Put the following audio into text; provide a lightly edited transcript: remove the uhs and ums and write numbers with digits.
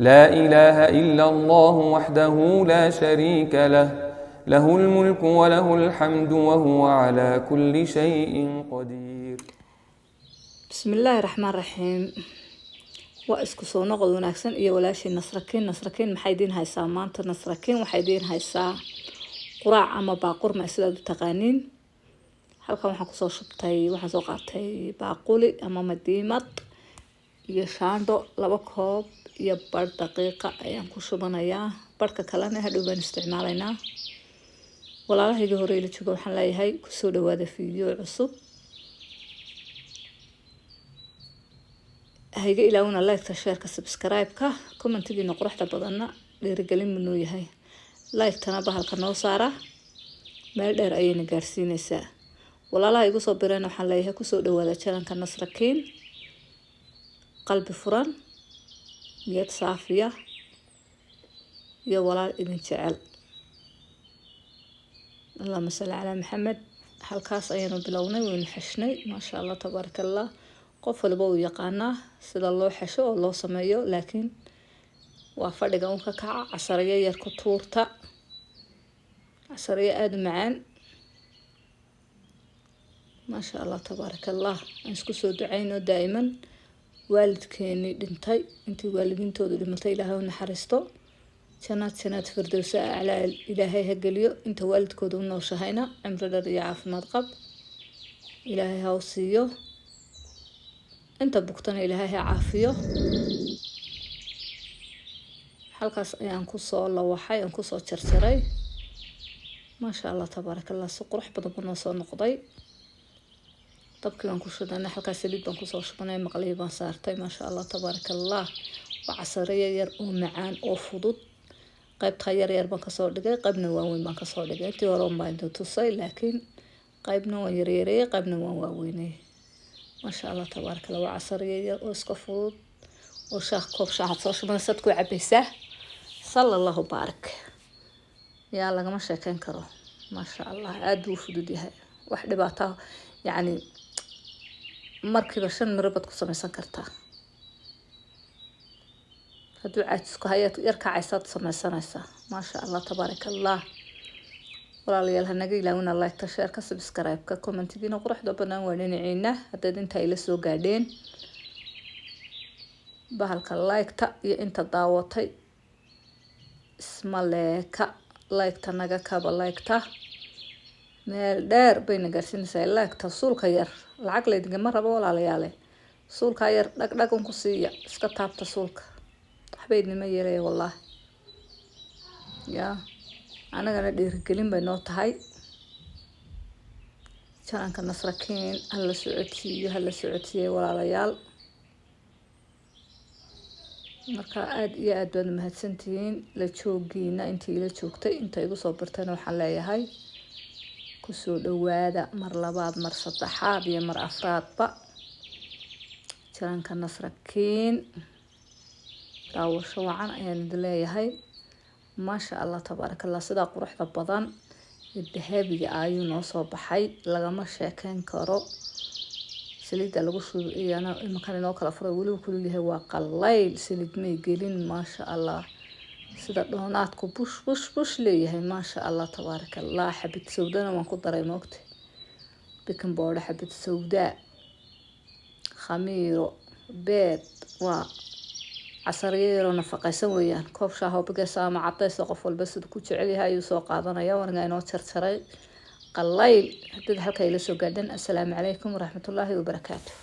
لا إله إلا الله وحده لا شريك له له الملك وله الحمد وهو على كل شيء قدير. بسم الله الرحمن الرحيم. واسكو soo noqod wanaagsan iyo walaashii nasrakiin maxay diin haysaa maanta? Nasrakiin waxay diin haysaa quraac ama baaqur ma sidaad u taqaaniin. halkan waxaan soo qaatay baaquli ama madiimad iyo shaando 2 koob iyo bar daqiiqa ayaan ku shubanayaa. barka kalena hadhow baan isticmaalaynaa. walaalahayga hore ila jooga waxaan leeyahay ku soo dhawaada fiideo cusub. hayga ilaawna like-ta, share-ka, subscribe-ka, comment-giina quruxda badanna dhiirigelin munoo yahay. like-tana bahalka noo saara meel dheer ayayna gaarsiinaysaa. walaalaha igu soo bireen waxaan leeyahay ku soo dhawaada channel-ka Nasrakiin. qalbi furan, niyad saafiya iyo walaal idin jecel. Allahumma salli ala Muhammad. halkaas ayaanu bilownay waynu xashnay maasha Allah tabarakallah. qof walba uu yaqaanaa sida loo xasho oo loo sameeyo, laakiin waa fadhiga uu ka kaca casariyo yar ku tuurta. casariyo aad u macaan maasha Allah tabarakallah. aan isku soo ducayno daa'iman waalidkeeni dhintay intii waalidiintoodu dhimatay Ilaahay u naxariisto. jannad firdawsa ala Ilaahay ha geliyo. inta waalidkoodu u nooshahayna cimri dheer iyo caafimaad qab Ilaahay ha u siiyo. inta bugtana Ilaahay ha caafiyo. halkaas ayaan ku soo lawaxay, aan ku soo jarjaray maasha Allah tabarakallah. si qurux badan buu soo noqday. dabkii baan ku shidana, halkaas saliid baan ku soo shubanay, maqlay baan saartay maasha Allah tabarakallah. waa casariyo yar oo macaan oo fudud. qaybta yar baan ka soo dhigay, qaybna waaweyn baan ka soo dhigay. intii hore baan tusay, laakiin qaybna waan yareeyay, qaybna waan waaweynay. maasha Allah tabarakallah. waa casariyo yar oo iska fudud oo koob shaah soo shubanaysa ku cabaysaa. sallallahu barak. yaa lagama sheekeyn karo maasha Allah. aad buu fudud yahay. wax dhibaato yani markiiba 5 miro baad ku samaysan kartaa. hadduu caajisku hayaad yar kacaysaad samaysanaysaa maasha Allah tabarakallah. walaalayaal hanaga ilaawina like-ta, share-ka, subscribe-ka, comment-giina quruxda badan waa dhinacayna. haddaad inta ila soo gaadheen bahalka like-ta iyo inta daawatay isma leeka. like-ta naga kaba. like-ta meel dheer bayna gaarsiinaysaa. like-ta suulka yar lacag laydingama rabo walaalayaale. suulka yar dhag ku siiya, iska taabta suulka. waxba idinma yeelaya wallahi. yaa anagana dhiirigelin bay noo tahay. channel-ka Nasrakiin hala socodsiiyo walaalayaal. marka aad iyo aad baad mahadsantihiin la joogiina. intii ila joogtay inta igu soo birtayna waxaan leeyahay ku soo dhawaada mar labaad, mar saddexaad iyo mar afraadba channel-ka Nasrakiin. daawasho wacan ayaan idin leeyahay maasha Allah tabarakallah. sidaa quruxda badan ee dahabiga ayuu noo soo baxay, lagama sheekeyn karo. saliidda lagu shubiyana imankan inoo kala furay weliba kulul yahay. waa qallayl, saliid may gelin maasha Allah. sida dhoonaadku bush leeyahay maasha Allah tabarakallah. xabid sawdana waan ku daray moogta. baking powder, xabid sawda, khamiiro, beed. waa casariyo yar oo nafaqaysan weeyaan. koob shaah oo bigeys ama cadays qof walba sida ku jecel yahay ayuu soo qaadanaya. wanaga inoo jarjaray qallayl. haddii halka ila soo gaadhan. assalaamu calaykum waraxmatullaahi wabarakaatuh.